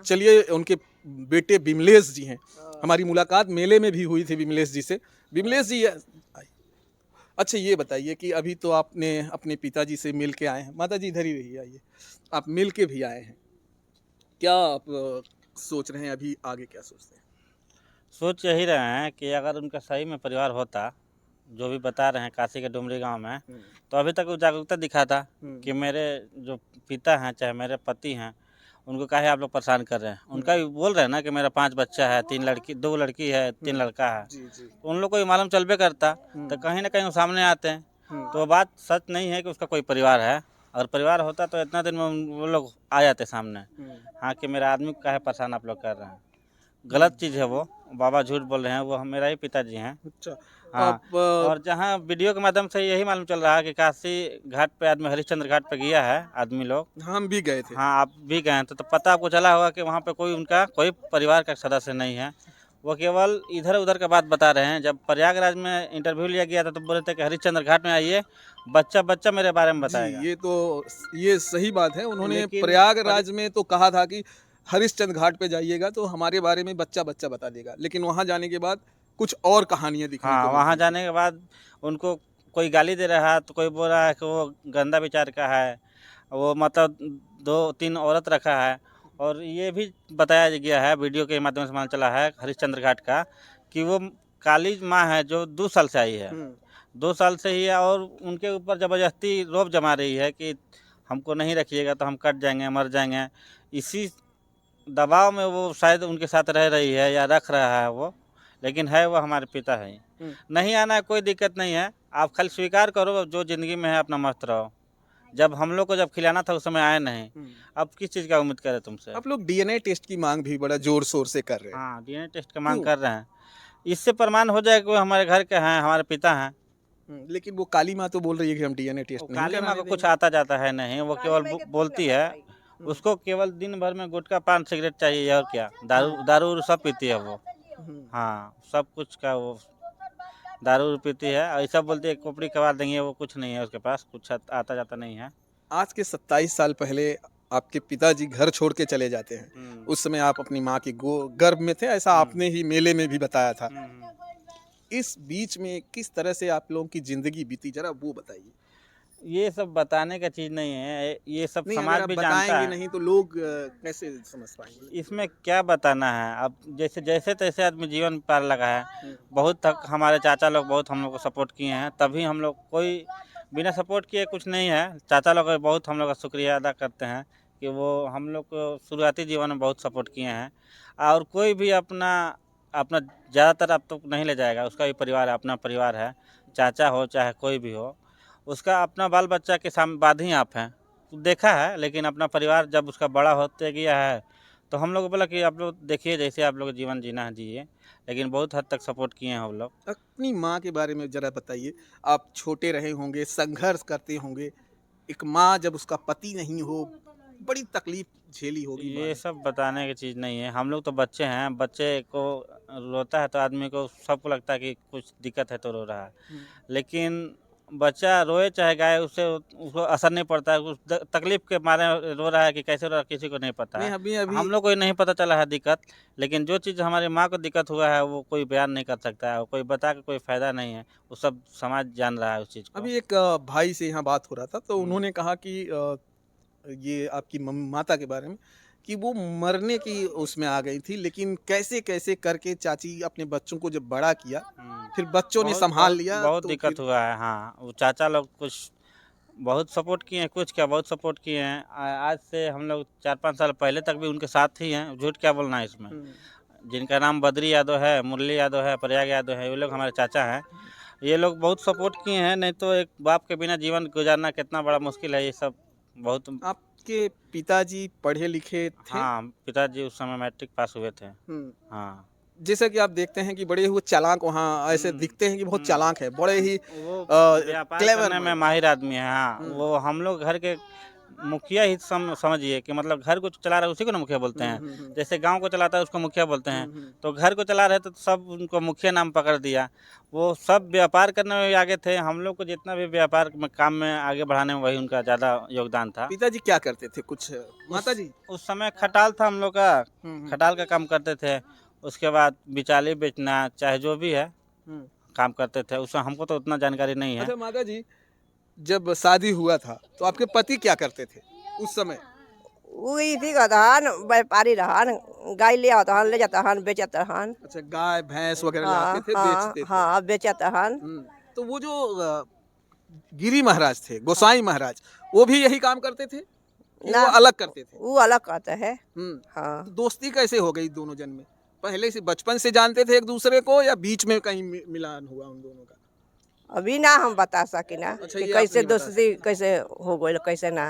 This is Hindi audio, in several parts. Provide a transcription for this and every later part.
चलिए उनके बेटे विमलेश जी हैं, हमारी मुलाकात मेले में भी हुई थी विमलेश जी से। विमलेश जी अच्छा ये बताइए कि अभी तो आपने अपने पिताजी से मिल के आए हैं, माता जी इधर ही रहिए, आइए, आप मिल के भी आए हैं, क्या आप सोच रहे हैं अभी आगे क्या सोचते हैं? सोच यही रहे हैं कि अगर उनका सही में परिवार होता, जो भी बता रहे हैं काशी के डुमरी गांव में, तो अभी तक वो जागरूकता दिखाता कि मेरे जो पिता हैं चाहे मेरे पति हैं, उनको काहे आप लोग परेशान कर रहे हैं। उनका भी बोल रहे हैं ना कि मेरा 5 बच्चा है, 3 लड़की 2 लड़की है, 3 लड़का है। जी जी। तो उन लोग को ये मालूम चलबे करता, तो कहीं ना कहीं वो सामने आते हैं। तो वो बात सच नहीं है कि उसका कोई परिवार है। अगर परिवार होता तो इतना दिन में वो लोग आ जाते सामने। हाँ कि मेरा आदमी को काहे परेशान आप लोग कर रहे हैं, गलत चीज़ है वो। बाबा झूठ बोल रहे हैं, वो हम मेरा ही पिताजी हैं। अच्छा हाँ, आप और जहाँ वीडियो के माध्यम से यही मालूम चल रहा है कि काशी घाट पे आदमी हरिश्चंद्र घाट पे गया है आदमी लोग। हम भी गए थे। हाँ, आप भी गए हैं तो पता आपको चला होगा कि वहाँ पे कोई उनका कोई परिवार का सदस्य नहीं है। वो केवल इधर उधर का बात बता रहे हैं। जब प्रयागराज में इंटरव्यू लिया गया था तो बोले थे कि हरिश्चंद्र घाट में आइए, बच्चा बच्चा मेरे बारे में जी, बताएगा। ये सही बात है। उन्होंने लेकिन प्रयागराज में तो कहा था कि हरिश्चंद्र घाट पे जाइएगा तो हमारे बारे में बच्चा-बच्चा बता देगा। लेकिन वहाँ जाने के बाद कुछ और कहानियाँ दिखने को हाँ, वहाँ मिलती थी। जाने के बाद उनको कोई गाली दे रहा है तो कोई बोल रहा है कि वो गंदा विचार का है, वो मतलब 2-3 औरत रखा है। और ये भी बताया गया है वीडियो के माध्यम से मालूम चला है हरिश्चंद्र घाट का कि वो काली माँ है जो 2 साल से आई है। 2 साल से ही है और उनके ऊपर ज़बरदस्ती रौब जमा रही है कि हमको नहीं रखिएगा तो हम कट जाएँगे, मर जाएँगे। इसी दबाव में वो शायद उनके साथ रह रही है या रख रहा है वो, लेकिन है वो हमारे पिता है। नहीं आना है कोई दिक्कत नहीं है, आप खाली स्वीकार करो जो ज़िंदगी में है अपना मस्त रहो। जब हम लोग को जब खिलाना था उस समय आए नहीं, अब किस चीज़ का उम्मीद करें तुमसे? आप लोग डीएनए टेस्ट की माँग भी बड़ा ज़ोर-शोर से कर रहे हैं। हाँ, डीएनए टेस्ट का माँग क्यों? कर रहे हैं। इससे प्रमाण हो जाए कि वो हमारे घर के हैं, हमारे पिता हैं। लेकिन वो काली माँ तो बोल रही है कि हम डीएनए वो टेस्ट नहीं काली माँ कराने को कुछ देंगे। आता जाता है नहीं, वो केवल बोलती है। उसको केवल दिन भर में गुटखा, पान, सिगरेट चाहिए और क्या। दारू दारू उरू सब पीती है वो। हाँ, सब कुछ का वो दारू उरू पीती है। ऐसा बोलती है खोपड़ी कबाड़ देंगे, वो कुछ नहीं है उसके पास, कुछ आता जाता नहीं है। आज के 27 साल पहले आपके पिताजी घर छोड़ के चले जाते हैं। हुँ, उस समय आप अपनी माँ के गर्भ में थे, ऐसा हुँ, आपने ही मेले में भी बताया था। हुँ, हुँ। इस बीच में किस तरह से आप लोगों की ज़िंदगी बीती ज़रा वो बताइए? ये सब बताने का चीज़ नहीं है, ये सब नहीं, अगर समाज आप भी जानता बताएँगे है। नहीं तो लोग कैसे समझ पाएँगे? इसमें क्या बताना है, अब जैसे जैसे-तैसे आदमी जीवन पार लगा है। हुँ, बहुत तक हमारे चाचा लोग बहुत हम लोग को सपोर्ट किए हैं, तभी हम लोग कोई बिना सपोर्ट किए कुछ नहीं है। चाचा लोग का बहुत हम लोग का शुक्रिया अदा करते हैं कि वो हम लोग को शुरुआती जीवन में बहुत सपोर्ट किए हैं। और कोई भी अपना अपना ज़्यादातर अब तो नहीं ले जाएगा, उसका भी परिवार है, अपना परिवार है। चाचा हो चाहे कोई भी हो, उसका अपना बाल-बच्चा के बाद ही आप हैं। देखा है लेकिन अपना परिवार जब उसका बड़ा होते गया है तो हम लोग को बोला कि आप लोग देखिए जैसे आप लोग जीवन जीना है जिए, लेकिन बहुत हद तक सपोर्ट किए हैं हम लोग। अपनी माँ के बारे में ज़रा बताइए। आप छोटे रहे होंगे, संघर्ष करते होंगे। एक माँ जब उसका पति नहीं हो, बड़ी तकलीफ़ झेली होगी माँ ये ने। सब बताने की चीज़ नहीं है, हम लोग तो बच्चे हैं, बच्चे को रोता है तो आदमी को सबको लगता है कि कुछ दिक्कत है तो रो रहा है। हुँ। लेकिन बच्चा रोए चाहे गाए उससे उसको असर नहीं पड़ता है, उस तकलीफ़ के मारे रो रहा है कि कैसे रो रहा है किसी को नहीं पता नहीं, है। अभी-अभी हम लोग को ही नहीं पता चला है दिक्कत, लेकिन जो चीज़ हमारी माँ को दिक्कत हुआ है वो कोई बयान नहीं कर सकता है, कोई बता के कोई फ़ायदा नहीं है, वो सब समाज जान रहा है उस चीज़ को। अभी एक भाई से यहाँ बात हो रहा था, तो हुँ। उन्होंने कहा कि ये आपकी माता के बारे में कि वो मरने की उसमें आ गई थी, लेकिन कैसे-कैसे करके चाची अपने बच्चों को जब बड़ा किया, हुँ। फिर बच्चों ने बहुत सँभाल बहुत लिया बहुत तो दिक्कत फिर हुआ है, हाँ। वो चाचा लोग कुछ बहुत सपोर्ट किए हैं, कुछ क्या बहुत सपोर्ट किए हैं। आज से हम लोग 4-5 साल पहले तक भी उनके साथ ही हैं, झूठ क्या बोलना है इसमें। हुँ, जिनका नाम बद्री यादव है, मुरली यादव है, प्रयाग यादव है, ये लोग हमारे चाचा हैं। ये लोग बहुत सपोर्ट किए हैं, नहीं तो एक बाप के बिना जीवन गुज़ारना कितना बड़ा मुश्किल है, ये सब बहुत। आपके पिताजी पढ़े-लिखे थे? हाँ, पिताजी उस समय मैट्रिक पास हुए थे। हुँ। हाँ। जैसा कि आप देखते हैं कि बड़े वो चालाक वहाँ ऐसे हुँ, दिखते हैं कि बहुत हुँ। चालाक है, बड़े ही वो व्यापार क्लेवर करने में माइंड। माहिर आदमी है, हाँ। हुँ, वो हम लोग घर के मुखिया ही समझिए कि मतलब घर को चला रहा है उसी को ना मुखिया बोलते हैं। जैसे गांव को चलाता है उसको मुखिया बोलते हैं। तो घर को चला रहे थे तो सब उनको मुखिया नाम पकड़ दिया। वो सब व्यापार करने में भी आगे थे। हम लोग को जितना भी व्यापार में काम में आगे बढ़ाने में वही उनका ज़्यादा योगदान था। पिताजी क्या करते थे कुछ माताजी? उस समय खटाल था हम लोग का, खटाल का काम करते थे। उसके बाद बिचाली बेचना चाहे जो भी है काम करते थे। उसमें हमको तो उतना जानकारी नहीं है। अच्छा माताजी, जब शादी हुआ था तो आपके पति क्या करते थे उस समय? वही थी धान व्यापारी रहन, गाय ले आता हन, ले जाता हन, बेचता हन। अच्छा, गाय भैंस वगैरह हाँ लाते थे, हाँ बेचते थे। हाँ बेचता हन। तो वो जो गिरी महाराज थे, गोसाई महाराज, वो भी यही काम करते थे कि ना। वो अलग करते थे? वो अलग कहते हैं। हाँ। तो दोस्ती कैसे हो गई दोनों जन में? पहले से बचपन से जानते थे एक दूसरे को या बीच में कहीं मिलान हुआ उन दोनों का? अभी ना हम बता सके ना अच्छा, कि ये आप कैसे नहीं बता दोस्ती कैसे हो गई कैसे ना।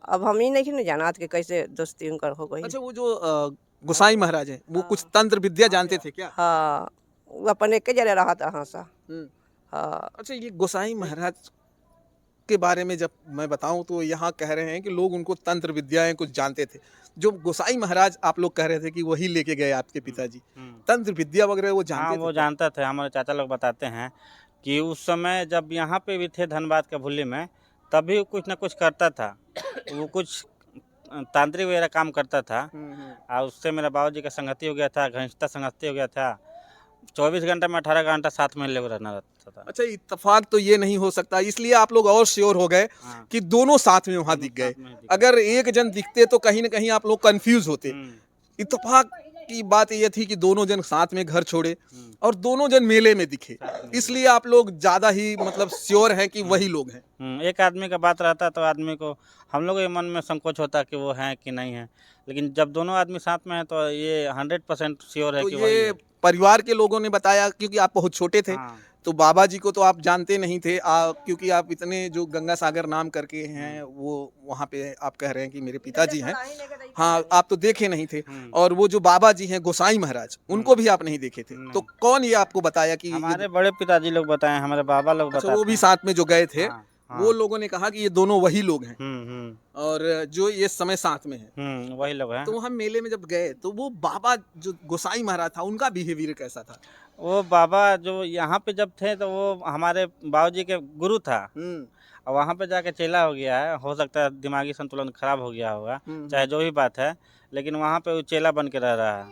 अब हम ही नहीं जाना कि कैसे दोस्ती उनकर हो गई। अच्छा, वो जो गोसाई महाराज हैं वो कुछ तंत्र विद्या जानते थे क्या? हाँ, वो अपन एक जगह रहा था। हाँ सा। हाँ। अच्छा, ये गोसाई महाराज के बारे में जब मैं बताऊं तो यहाँ कह रहे हैं कि लोग उनको तंत्र विद्याएं कुछ जानते थे। जो गोसाई महाराज आप लोग कह रहे थे कि वही लेके गए आपके पिताजी, तंत्र विद्या वगैरह वो जानते हाँ, थे? वो जानता थे। हमारे चाचा लोग बताते हैं कि उस समय जब यहाँ पे भी थे धनबाद के भुल्ली में, तभी कुछ ना कुछ करता था। वो कुछ तांत्रिक वगैरह काम करता था। और उससे मेरा बाबूजी का संगति हो गया था, घनिष्ठता संगति हो गया था। 24 घंटा में 18 घंटा साथ में लोग रहना रहता था। अच्छा, इत्तेफाक तो ये नहीं हो सकता, इसलिए आप लोग और श्योर हो गए कि दोनों साथ में वहां दिख गए। अगर एक जन दिखते तो कहीं ना कहीं आप लोग कंफ्यूज होते। इत्तेफाक की बात ये थी कि दोनों जन साथ में घर छोड़े और दोनों जन मेले में दिखे, इसलिए आप लोग ज्यादा ही मतलब श्योर हैं कि वही लोग हैं। एक आदमी का बात रहता तो आदमी को, हम लोग के मन में संकोच होता कि वो हैं कि नहीं है, लेकिन जब दोनों आदमी साथ में हैं तो ये 100% श्योर है तो कि वही ये है। परिवार के लोगों ने बताया, क्योंकि आप बहुत छोटे थे तो बाबा जी को तो आप जानते नहीं थे, क्योंकि आप इतने जो गंगा सागर नाम करके हैं वो वहाँ पे आप कह रहे हैं कि मेरे पिताजी हैं। हाँ, आप तो देखे नहीं थे। और वो जो बाबा जी हैं गोसाई महाराज, उनको भी आप नहीं देखे थे। तो कौन ये आपको बताया कि हमारे बड़े पिताजी लोग बताए, हमारे बाबा लोग अच्छा, बताते वो भी हैं। साथ में जो गए थे हाँ। वो लोगों ने कहा कि ये दोनों वही लोग हैं और जो ये समय साथ में है। वही लोग हैं। तो हम मेले में जब गए तो वो बाबा जो गोसाई महाराज था उनका बिहेवियर कैसा था? वो बाबा जो यहाँ पे जब थे तो वो हमारे बाबूजी के गुरु था। और वहाँ पे जाके चेला हो गया है। हो सकता है दिमागी संतुलन खराब हो गया होगा, चाहे जो भी बात है, लेकिन वहाँ पे वो चेला बन के रह रहा है।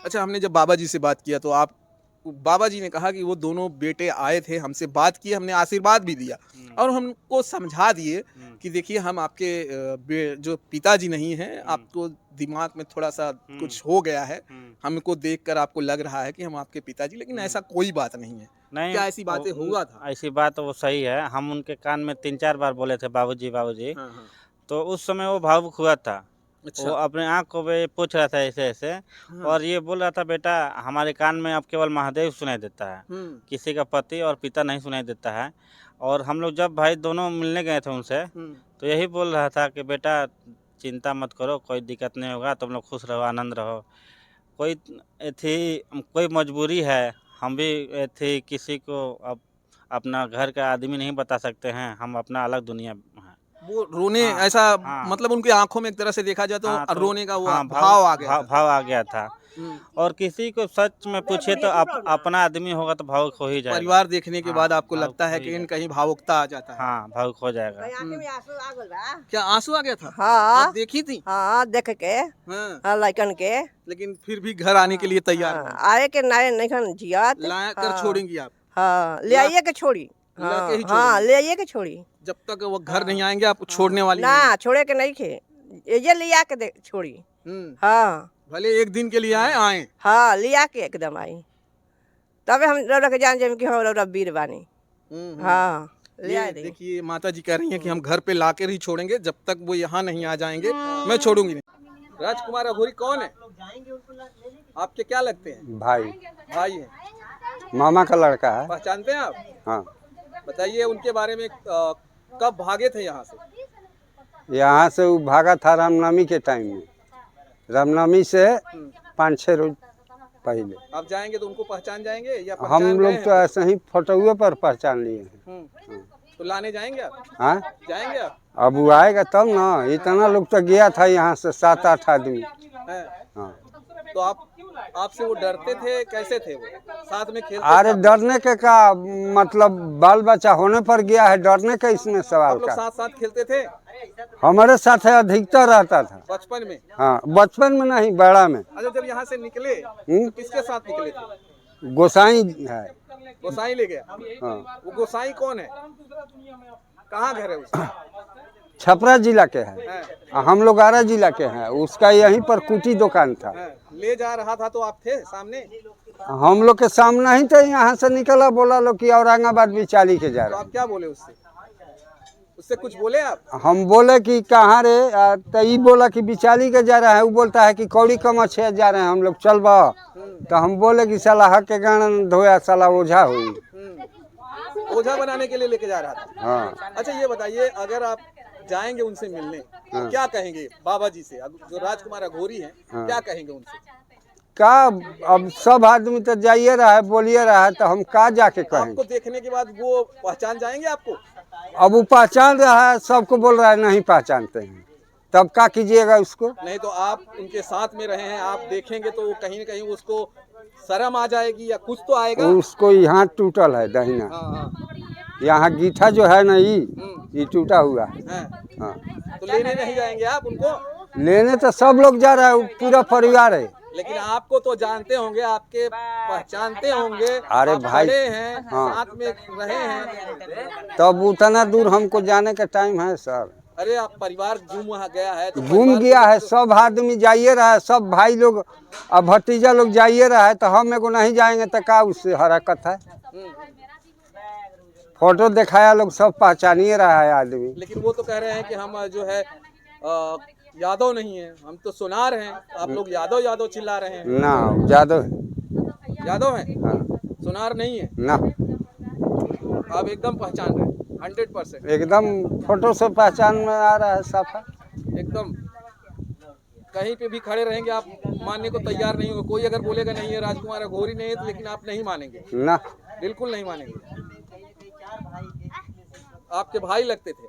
अच्छा, हमने जब बाबा जी से बात किया तो आप बाबा जी ने कहा कि वो दोनों बेटे आए थे, हमसे बात की, हमने आशीर्वाद भी दिया और हमको समझा दिए कि देखिए हम आपके जो पिताजी नहीं हैं, आपको दिमाग में थोड़ा सा कुछ हो गया है, हमको देखकर आपको लग रहा है कि हम आपके पिताजी, लेकिन ऐसा कोई बात नहीं है। नहीं, क्या ऐसी बातें हुआ था? ऐसी बात वो सही है। हम उनके कान में 3-4 बार बोले थे बाबूजी बाबूजी। तो उस समय वो भावुक हुआ था। अच्छा। वो अपने आँख को भी पूछ रहा था ऐसे ऐसे, और ये बोल रहा था बेटा हमारे कान में अब केवल महादेव सुनाई देता है, किसी का पति और पिता नहीं सुनाई देता है। और हम लोग जब भाई दोनों मिलने गए थे उनसे तो यही बोल रहा था कि बेटा चिंता मत करो, कोई दिक्कत नहीं होगा, तुम लोग खुश रहो, आनंद रहो। कोई मजबूरी है, हम भी थी, किसी को अब अपना घर का आदमी नहीं बता सकते हैं, हम अपना अलग दुनिया है। वो रोने ऐसा मतलब उनकी आंखों में एक तरह से देखा जाए तो रोने का वो भाव आ गया भाव आ गया था। और किसी को सच में पूछे तो अपना आदमी होगा तो भावुक हो ही जाएगा। परिवार देखने के बाद आपको लगता है कि कहीं भावुकता आ जाता है? हाँ, भावुक हो जाएगा। क्या आंसू आ गया था? हाँ। आप देखी थी? हाँ, देख के लड़कन के। लेकिन फिर भी घर आने के लिए तैयार आए के नहीं जिया ला कर छोड़ेंगी आप? हाँ, ले आइए के छोड़ी। हाँ, ले आइए के छोड़ी। जब तक वो घर नहीं आएंगे आप छोड़ने वाली ना, छोड़े के नहीं खे, ये लिया के छोड़ी। हाँ, भले एक दिन के लिए आए। हाँ, लिया के एकदम आई, तबे हम रौरा के जान जाए कि हम रौरा वीर बानी। हाँ, ले आए। देखिए माता जी कह रही हैं कि हम घर पे लाकर ही छोड़ेंगे, जब तक वो यहाँ नहीं आ जाएंगे मैं छोड़ूंगी नहीं। राजकुमार अघोरी कौन है? आपके क्या लगते हैं? भाई हैं। मामा का लड़का है। पहचानते हैं आप? हाँ। बताइए उनके बारे में, कब भागे थे यहाँ से? यहाँ से वो भागा था रामनवमी के टाइम में, रामनवमी से 5-6 रोज पहले। आप जाएंगे तो उनको पहचान जाएंगे या हम लोग तो ऐसे ही फोटोए पर पहचान लिए हैं। तो लाने जाएंगे आप? हाँ, जाएंगे आप? अब वो आएगा तब ना। इतना लोग तो गया था यहाँ से 7-8 आदमी। हैं? हाँ, तो आपसे वो डरते थे, कैसे थे वो? साथ में खेलते अरे थे? डरने के का मतलब, बाल बच्चा होने पर गया है, डरने का इसमें सवाल आप लोग का। साथ साथ खेलते थे हमारे साथ है अधिकतर रहता था। बचपन में? हाँ, बचपन में नहीं, बड़ा में। अच्छा, जब यहाँ से निकले तो किसके साथ निकले थे? गोसाई है। गोसाई ले गया? हाँ, वो गोसाई कौन है? कहाँ घर है उसका? छपरा जिला के है। हैं? हम लोग आरा जिला के हैं। उसका यहीं पर कुटी दुकान था। हैं? ले जा रहा था तो आप थे सामने? हम लोग के सामने ही थे। यहाँ से निकला, बोला लोग कि औरंगाबाद बिचाली के जा तो रहे आप क्या बोले उससे? उससे कुछ बोले आप? हैं। हम बोले कि कहाँ रे, तो ये बोला कि बिचाली के जा रहा है। वो बोलता है कि कौड़ी कमछे जा रहे हैं हम लोग, चल बा। तो हम बोले कि साला हक के गान धोया, साला ओझा हुई। ओझा बनाने के लिए लेके जा रहा था? हाँ, अच्छा, ये बताइए, अगर आप जाएंगे उनसे मिलने तो क्या कहेंगे बाबा जी से, जो राजकुमार अघोरी हैं? क्या कहेंगे उनसे? का अब सब आदमी तो जाइए रहा है, बोलिए रहा है, तो हम का जाके कहेंगे। आपको देखने के बाद वो पहचान जाएंगे आपको? अब वो पहचान रहा है, सबको बोल रहा है नहीं पहचानते हैं, तब क्या कीजिएगा उसको। नहीं तो आप उनके साथ में रहे हैं, आप देखेंगे तो वो कहीं न कहीं उसको शर्म आ जाएगी या कुछ तो आएगा। उसको यहाँ टूटल है दहिना, हाँ, यहाँ गीठा जो है ना, ये टूटा हुआ है। हैं? हाँ, तो लेने नहीं जाएंगे आप उनको? लेने तो सब लोग जा रहा है, पूरा परिवार है। लेकिन आपको तो जानते होंगे, आपके पहचानते होंगे। अरे आप भाई, खड़े हैं, हाँ। साथ में रहे हैं। तब उतना दूर हमको जाने का टाइम है सर। अरे, आप परिवार घूम गया है तो घूम परिवार गया को है, तो- सब आदमी जाइए रहा है, सब भाई लोग अब भतीजा लोग जाइए रहा है, तो हम एगो नहीं जाएंगे तो का उससे हरकत है। फोटो दिखाया, लोग सब पहचानिए रहा है आदमी। लेकिन वो तो कह रहे हैं कि हम जो है यादव नहीं है, हम तो सोनार हैं। आप लोग यादव यादव चिल्ला रहे हैं। ना, जादव है। यादव हैं, हाँ, सोनार नहीं है। ना, आप एकदम पहचान रहे हैं 100%? एकदम फोटो से पहचान में आ रहा है साफा। एकदम कहीं पे भी खड़े रहेंगे आप मानने को तैयार नहीं होंगे। कोई अगर बोलेगा नहीं है राजकुमार अघोरी नहीं है तो, लेकिन आप नहीं मानेंगे? ना, बिल्कुल नहीं मानेंगे। आपके भाई लगते थे?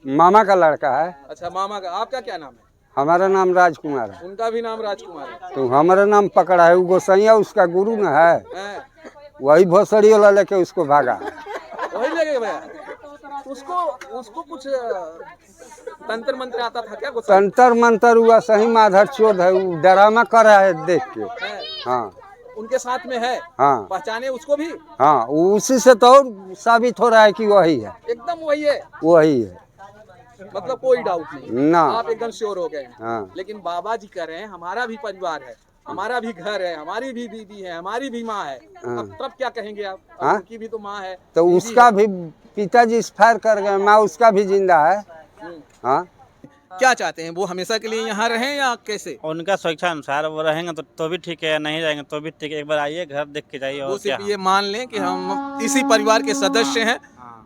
मामा का लड़का है। अच्छा, मामा का। आपका क्या नाम है? हमारा नाम राजकुमार है। उनका भी नाम राजकुमार है। तो हमारा नाम पकड़ा है, वो गोसैया उसका गुरु न है, हैं? वही भोसड़ी वाला लेके उसको भागा। वही लगे भैया। उसको कुछ तंत्र मंत्र आता था क्या? गुस्सा? तंतर मंतर हुआ, सही माधर चोद है, वो ड्रामा कर रहा है देख के। हैं? हाँ, उनके साथ में है? हाँ, पहचाने उसको भी? हाँ, उसी से तो और साबित हो रहा है कि वही है, एकदम वही है, वही है। मतलब कोई डाउट नहीं? ना, आप एकदम श्योर हो गए हैं? हाँ, लेकिन बाबा जी कह रहे हैं हमारा भी परिवार है, हमारा भी घर है, हमारी भी बीवी है, हमारी भी माँ है। अब तब क्या कहेंगे आप? अब हाँ? उनकी भी तो माँ है, तो बीवी उसका है। भी पिताजी एक्सपायर कर गए, माँ उसका भी जिंदा है। हाँ, क्या चाहते हैं वो हमेशा के लिए यहाँ रहें या कैसे? उनका स्वेच्छा अनुसार वो रहेंगे तो भी ठीक है, नहीं रहेंगे तो भी ठीक है। एक बार आइए, घर देख के जाइए। वो और क्या? सिर्फ ये मान लें कि हम इसी परिवार के सदस्य हैं,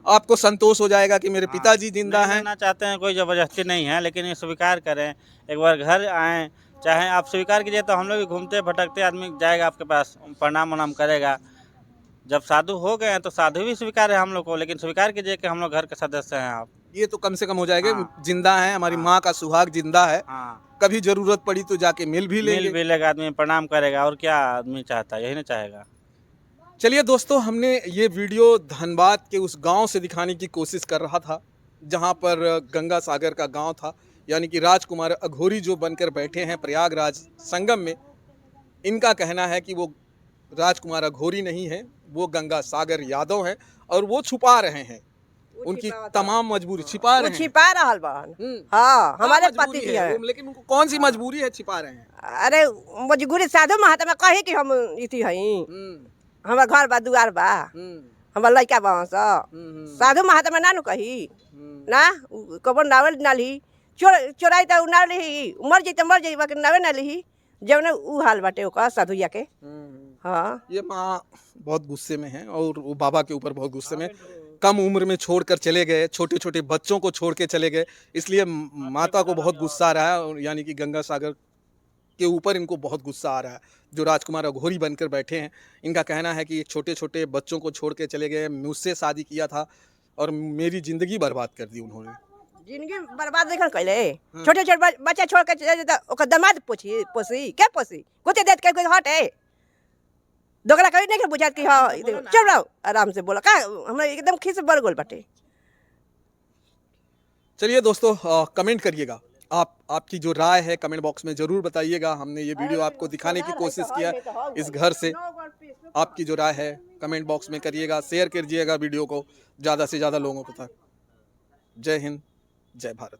आपको संतोष हो जाएगा कि मेरे पिताजी जिंदा नहीं हैं। रहना चाहते हैं, कोई ज़बरदस्ती नहीं है, लेकिन ये स्वीकार करें, एक बार घर आएँ। चाहे आप स्वीकार कीजिए तो हम लोग भी घूमते भटकते आदमी जाएगा आपके पास, प्रणाम वनाम करेगा। जब साधु हो गए हैं तो साधु भी स्वीकार है हम लोग को, लेकिन स्वीकार कीजिए कि हम लोग घर के सदस्य हैं आप। ये तो कम से कम हो जाएगा। हाँ। जिंदा है, हमारी माँ का सुहाग जिंदा है, हाँ, कभी जरूरत पड़ी तो जाके मिल भी मिल लेंगे। भी लेगा आदमी, प्रणाम करेगा, और क्या आदमी चाहता है, यही ना चाहेगा। चलिए दोस्तों, हमने ये वीडियो धनबाद के उस गांव से दिखाने की कोशिश कर रहा था जहां पर गंगा सागर का गांव था, यानी कि राजकुमार अघोरी जो बनकर बैठे हैं प्रयागराज संगम में। इनका कहना है कि वो राजकुमार अघोरी नहीं है, वो गंगा सागर यादव हैं और वो छुपा रहे हैं। उनकी तमाम मजबूरी छिपा वो रहे हैं। छिपा रहल बहन। हम्म। हाँ, हमारे क्या पति मजबूरी जी है? हैं। वो- लेकिन उनको कौन सी मजबूरी है छिपा रहे हैं? अरे मजबूरी साधु महात्मा कहे कि हम इति हई, हमार घर बा दुआर बा, हमार लड़का बा साधु महात्मा ना नु कही ना, कबर नावल ना ली, चोराई तो ना ली, मर जाई तो मर जाई, बाकी नावे ना ली। जब ने ऊ हाल बाटे ओका साधुया के। हाँ, ये माँ बहुत गुस्से में है और वो बाबा के ऊपर बहुत गुस्से में। कम उम्र में छोड़कर चले गए, छोटे छोटे बच्चों को छोड़ के चले गए, इसलिए माता को बहुत गुस्सा आ रहा है। और यानी कि गंगा सागर के ऊपर इनको बहुत गुस्सा आ रहा है, जो राजकुमार अघोरी बनकर बैठे हैं। इनका कहना है कि छोटे छोटे बच्चों को छोड़ के चले गए, मुझसे शादी किया था और मेरी ज़िंदगी बर्बाद कर दी उन्होंने। जिंदगी बर्बाद देखन कैले छोटे छोटे बच्चा छोड़ के चले जाता ओकर दामाद पोसी क्या पोसी गोते देत के कोई हटे दोगला कभी नहीं बुझात कि हां चल रहो आराम से बोला का हमरा एकदम खीस बढ़ गोल बाटे। चलिए दोस्तों, कमेंट करिएगा, आपकी जो राय है कमेंट बॉक्स में ज़रूर बताइएगा। हमने ये वीडियो आपको दिखाने की कोशिश किया इस घर से। आपकी जो राय है कमेंट बॉक्स में करिएगा, शेयर कीजिएगा वीडियो को ज़्यादा से ज़्यादा लोगों को तक। जय हिंद, जय भारत।